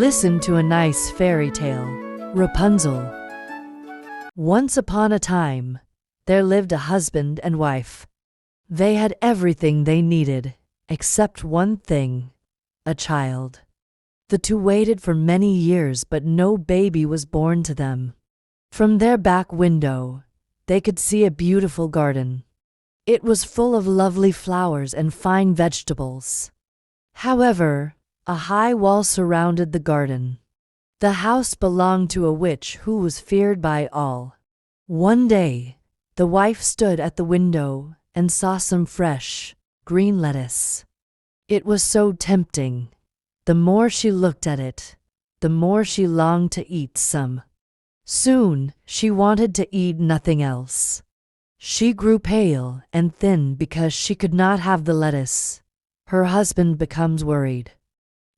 Listen to a nice fairy tale. Rapunzel. Once upon a time, there lived a husband and wife. They had everything they needed, except one thing: a child. The two waited for many years, but no baby was born to them. From their back window, they could see a beautiful garden. It was full of lovely flowers and fine vegetables. However, a high wall surrounded the garden. The house belonged to a witch who was feared by all. One day, the wife stood at the window and saw some fresh, green lettuce. It was so tempting. The more she looked at it, the more she longed to eat some. Soon, she wanted to eat nothing else. She grew pale and thin because she could not have the lettuce. Her husband becomes worried.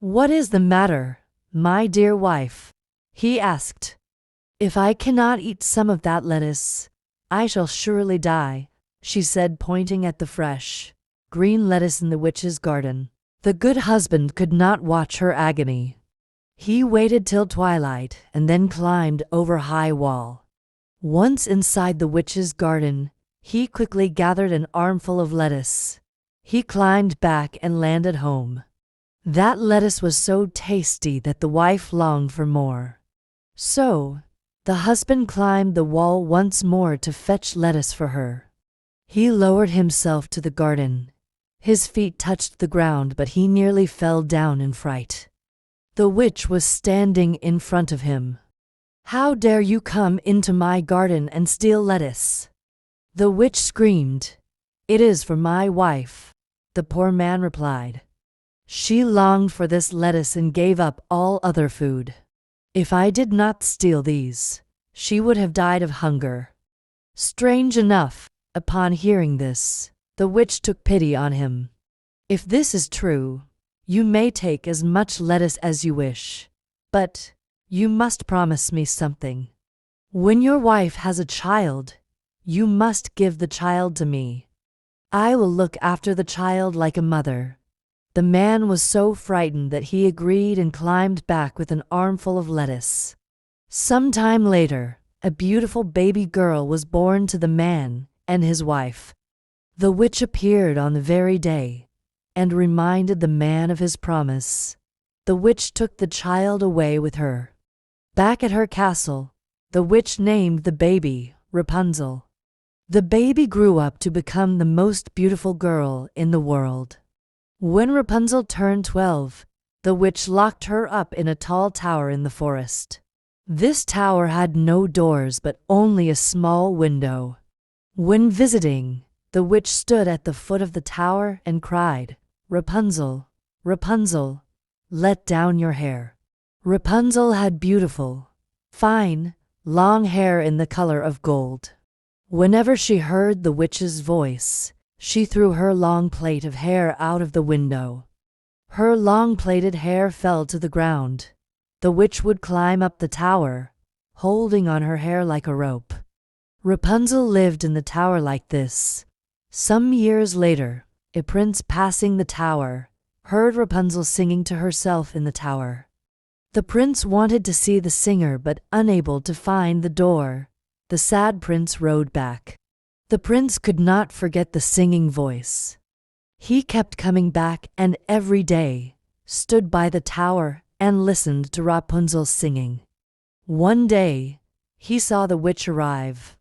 "What is the matter, my dear wife?" he asked. "If I cannot eat some of that lettuce, I shall surely die," she said, pointing at the fresh, green lettuce in the witch's garden. The good husband could not watch her agony. He waited till twilight and then climbed over a high wall. Once inside the witch's garden, he quickly gathered an armful of lettuce. He climbed back and landed home. That lettuce was so tasty that the wife longed for more. So, the husband climbed the wall once more to fetch lettuce for her. He lowered himself to the garden. His feet touched the ground, but he nearly fell down in fright. The witch was standing in front of him. "How dare you come into my garden and steal lettuce?" The witch screamed. "It is for my wife," the poor man replied. "She longed for this lettuce and gave up all other food. If I did not steal these, she would have died of hunger." Strange enough, upon hearing this, the witch took pity on him. "If this is true, you may take as much lettuce as you wish, but you must promise me something. When your wife has a child, you must give the child to me. I will look after the child like a mother." The man was so frightened that he agreed and climbed back with an armful of lettuce. Some time later, a beautiful baby girl was born to the man and his wife. The witch appeared on the very day and reminded the man of his promise. The witch took the child away with her. Back at her castle, the witch named the baby Rapunzel. The baby grew up to become the most beautiful girl in the world. When Rapunzel turned 12, the witch locked her up in a tall tower in the forest. This tower had no doors but only a small window. When visiting, the witch stood at the foot of the tower and cried, "Rapunzel, Rapunzel, let down your hair." Rapunzel had beautiful, fine, long hair in the color of gold. Whenever she heard the witch's voice, she threw her long plait of hair out of the window. Her long plaited hair fell to the ground. The witch would climb up the tower, holding on her hair like a rope. Rapunzel lived in the tower like this. Some years later, a prince passing the tower heard Rapunzel singing to herself in the tower. The prince wanted to see the singer, but unable to find the door, the sad prince rode back. The prince could not forget the singing voice. He kept coming back and every day stood by the tower and listened to Rapunzel singing. One day, he saw the witch arrive.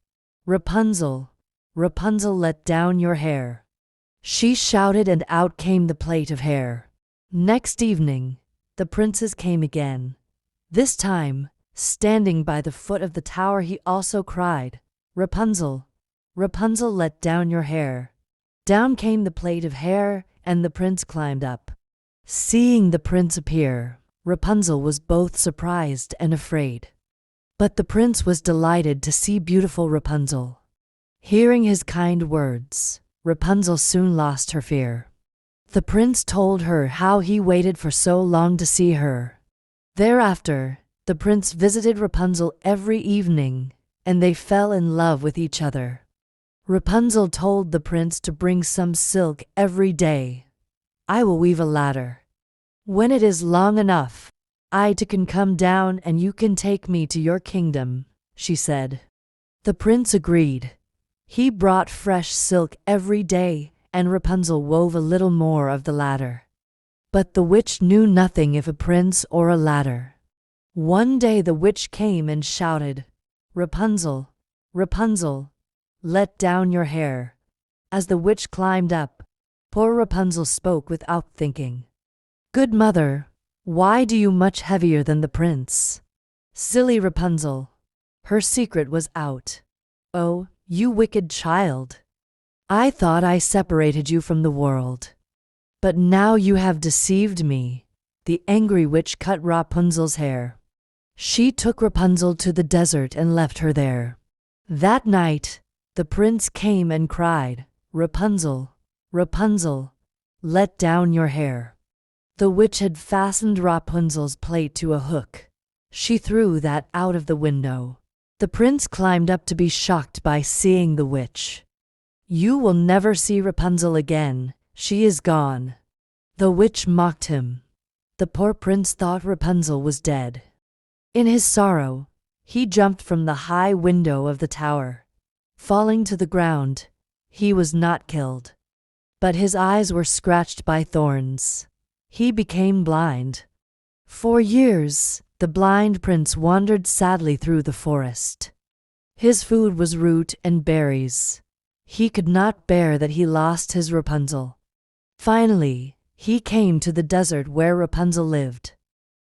"Rapunzel, Rapunzel, let down your hair." She shouted and out came the plait of hair. Next evening, the princess came again. This time, standing by the foot of the tower, he also cried, "Rapunzel, Rapunzel, let down your hair." Down came the plait of hair, and the prince climbed up. Seeing the prince appear, Rapunzel was both surprised and afraid. But the prince was delighted to see beautiful Rapunzel. Hearing his kind words, Rapunzel soon lost her fear. The prince told her how he waited for so long to see her. Thereafter, the prince visited Rapunzel every evening, and they fell in love with each other. Rapunzel told the prince to bring some silk every day. "I will weave a ladder. When it is long enough, I too can come down and you can take me to your kingdom, she said. The prince agreed. He brought fresh silk every day, and Rapunzel wove a little more of the ladder. But the witch knew nothing of a prince or a ladder. One day the witch came and shouted, "Rapunzel, Rapunzel, let down your hair." As the witch climbed up, poor Rapunzel spoke without thinking. "Good mother, why do you much heavier than the prince?" Silly Rapunzel. Her secret was out. "Oh, you wicked child! I thought I separated you from the world. But now you have deceived me." The angry witch cut Rapunzel's hair. She took Rapunzel to the desert and left her there. That night, the prince came and cried, "Rapunzel, Rapunzel, let down your hair." The witch had fastened Rapunzel's plait to a hook. She threw that out of the window. The prince climbed up to be shocked by seeing the witch. "You will never see Rapunzel again. She is gone." The witch mocked him. The poor prince thought Rapunzel was dead. In his sorrow, he jumped from the high window of the tower. Falling to the ground, he was not killed, but his eyes were scratched by thorns. He became blind. For years, the blind prince wandered sadly through the forest. His food was root and berries. He could not bear that he lost his Rapunzel. Finally, he came to the desert where Rapunzel lived.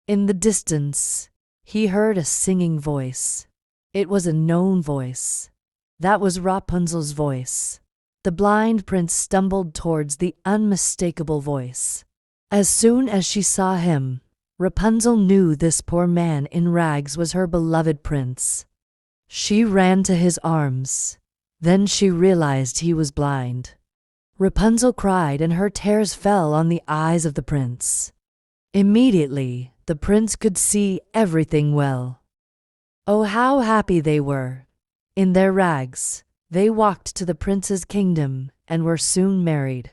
In the distance, he heard a singing voice. It was a known voice. That was Rapunzel's voice. The blind prince stumbled towards the unmistakable voice. As soon as she saw him, Rapunzel knew this poor man in rags was her beloved prince. She ran to his arms. Then she realized he was blind. Rapunzel cried and her tears fell on the eyes of the prince. Immediately, the prince could see everything well. Oh, how happy they were! In their rags, they walked to the prince's kingdom and were soon married.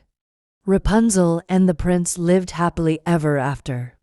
Rapunzel and the prince lived happily ever after.